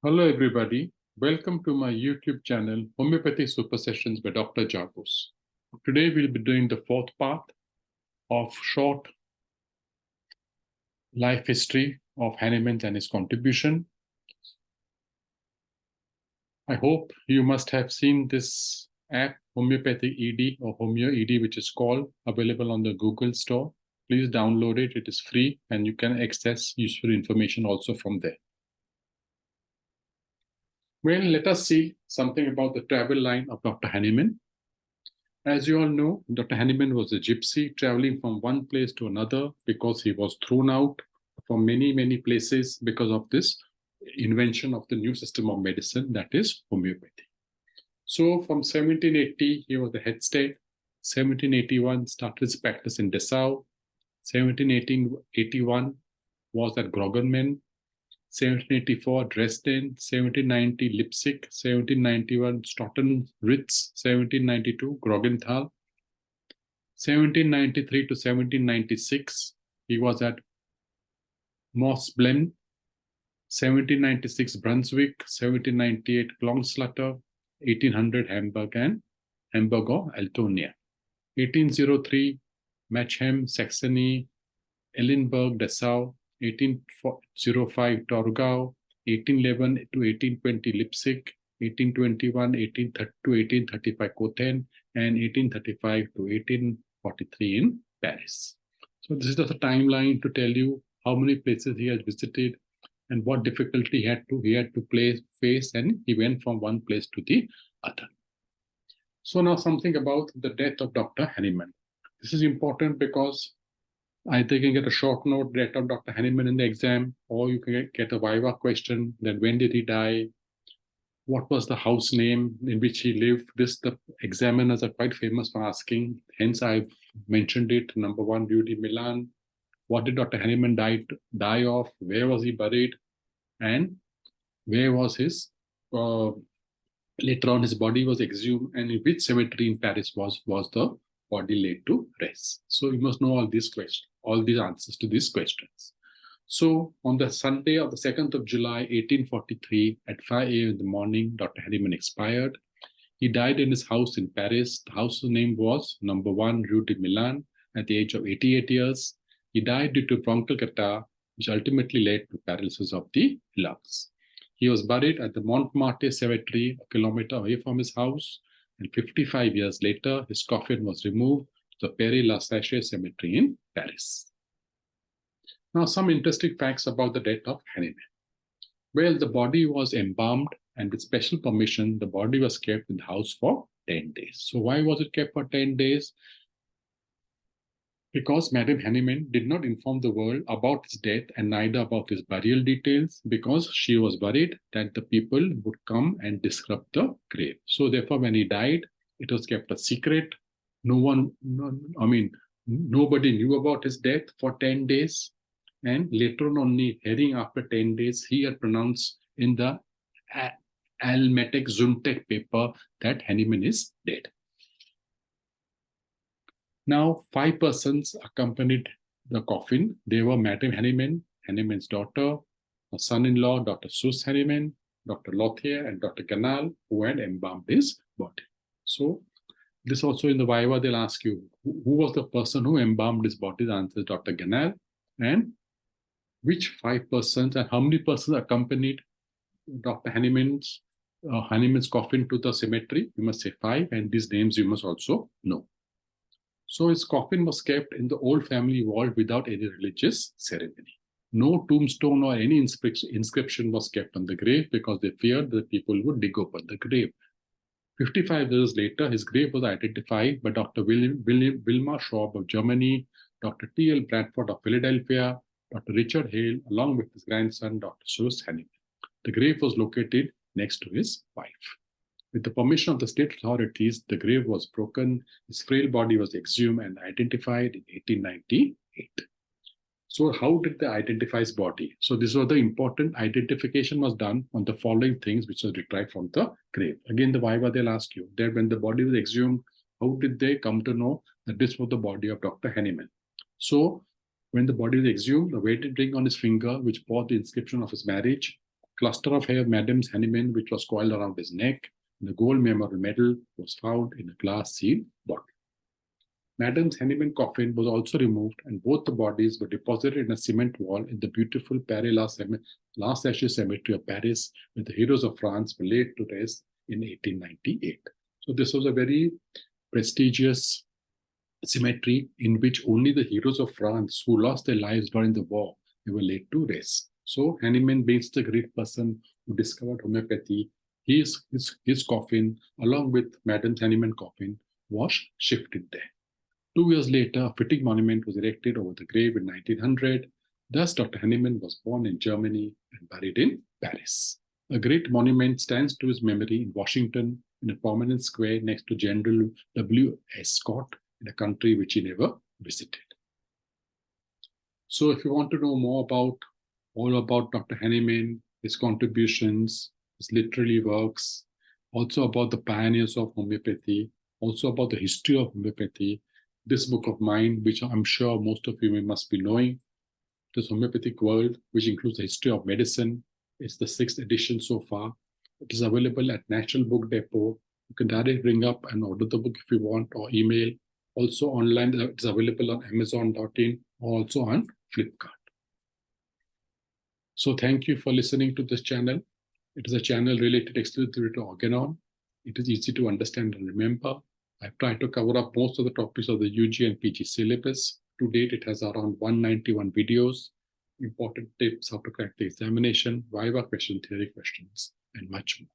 Hello, everybody. Welcome to my YouTube channel, Homeopathy Super Sessions by Dr. Jagos. Today, we'll be doing the fourth part of short life history of Hahnemann and his contribution. I hope you must have seen this app, Homeopathy ED or Homeo ED, which is called, available on the Google Store. Please download it. It is free and you can access useful information also from there. Well, let us see something about the travel line of Dr. Hahnemann. As you all know, Dr. Hahnemann was a gypsy traveling from one place to another because he was thrown out from many places because of this invention of the new system of medicine, that is homeopathy. So from 1780, he was the head state. 1781, started his practice in Dessau. 1781 was at Groggenmann. 1784 Dresden, 1790 Leipzig, 1791 Stoughton Ritz, 1792 Groggenthal, 1793 to 1796 he was at Moosblem, 1796 Brunswick, 1798 Klongslatter, 1800 Hamburg and Hamburg or Altonia, 1803 Mechem, Saxony, Ellenberg, Dessau, 1805 Torgau, 1811 to 1820 Leipzig, 1821, 1830 to 1835 Cothen, and 1835 to 1843 in Paris. So this is the timeline to tell you how many places he has visited and what difficulty he had to face, and he went from one place to the other. So now something about the death of Dr. Hahnemann. This is important because either you can get a short note death of Dr. Hahnemann in the exam, or you can get a viva question that when did he die, what was the house name in which he lived. This the examiners are quite famous for asking, hence I've mentioned it. Number one, Rue de Milan. What did Dr. Hahnemann die of? Where was he buried? And where was his, later on his body was exhumed, and in which cemetery in Paris was the body laid to rest. So you must know all these questions, all these answers to these questions. So on the Sunday of the 2nd of July, 1843, at 5 a.m. in the morning, Dr. Hahnemann expired. He died in his house in Paris. The house's name was number 1 Rue de Milan at the age of 88 years. He died due to bronchial catarrh, which ultimately led to paralysis of the lungs. He was buried at the Montmartre Cemetery, a kilometer away from his house, and 55 years later, his coffin was removed to the Père-Lachaise Cemetery in Paris. Now, some interesting facts about the death of Hahnemann. Well, the body was embalmed, and with special permission, the body was kept in the house for 10 days. So why was it kept for 10 days? Because Madame Hahnemann did not inform the world about his death and neither about his burial details, because she was worried that the people would come and disrupt the grave. So therefore, when he died, it was kept a secret. Nobody knew about his death for 10 days. And later on, only hearing after 10 days, he had pronounced in the Allmächtig Gesundheit paper that Hahnemann is dead. Now, 5 persons accompanied the coffin. They were Madame Hahnemann, Hahnemann's daughter, her son-in-law, Dr. Sus Hahnemann, Dr. Lothier, and Dr. Canal, who had embalmed his body. So, this also in the Viva, they'll ask you, who was the person who embalmed his body? The answer is Dr. Canal. And which 5 persons and how many persons accompanied Dr. Hahnemann's coffin to the cemetery? You must say 5, and these names you must also know. So his coffin was kept in the old family vault without any religious ceremony. No tombstone or any inscription was kept on the grave because they feared that people would dig open the grave. 55 years later, his grave was identified by Dr. Wilma Schwab of Germany, Dr. T.L. Bradford of Philadelphia, Dr. Richard Hale, along with his grandson, Dr. Sus Hahnemann. The grave was located next to his wife. With the permission of the state authorities, the grave was broken, his frail body was exhumed and identified in 1898. So how did they identify his body? So this was the important identification was done on the following things which was retrieved from the grave. Again, the Viva, they'll ask you that when the body was exhumed, how did they come to know that this was the body of Dr. Hahnemann? So when the body was exhumed, a weighted ring on his finger, which bore the inscription of his marriage, Cluster of hair, Madame Hahnemann, which was coiled around his neck. The gold memorial medal was found in a glass sealed bottle. Madame Hahnemann coffin was also removed, and both the bodies were deposited in a cement wall in the beautiful Père Lachaise cemetery of Paris, where the heroes of France were laid to rest in 1898. So this was a very prestigious cemetery in which only the heroes of France who lost their lives during the war, they were laid to rest. So Hahnemann being the great person who discovered homeopathy, his coffin, along with Madame Hahnemann coffin, was shifted there. 2 years later, a fitting monument was erected over the grave in 1900. Thus, Dr. Hahnemann was born in Germany and buried in Paris. A great monument stands to his memory in Washington in a prominent square next to General W.S. Scott in a country which he never visited. So if you want to know more about Dr. Hahnemann, his contributions, his literary works, also about the pioneers of homeopathy, also about the history of homeopathy, this book of mine, which I'm sure most of you must be knowing, This Homeopathic World, which includes the history of medicine, is the 6th edition so far. It is available at National Book Depot. You can directly ring up and order the book if you want, or email. Also online, it's available on Amazon.in, or also on Flipkart. So thank you for listening to this channel. It is a channel related exclusively to Organon. It is easy to understand and remember. I've tried to cover up most of the topics of the UG and PG syllabus. To date, it has around 191 videos, important tips, how to crack the examination, Viva question, theory questions, and much more.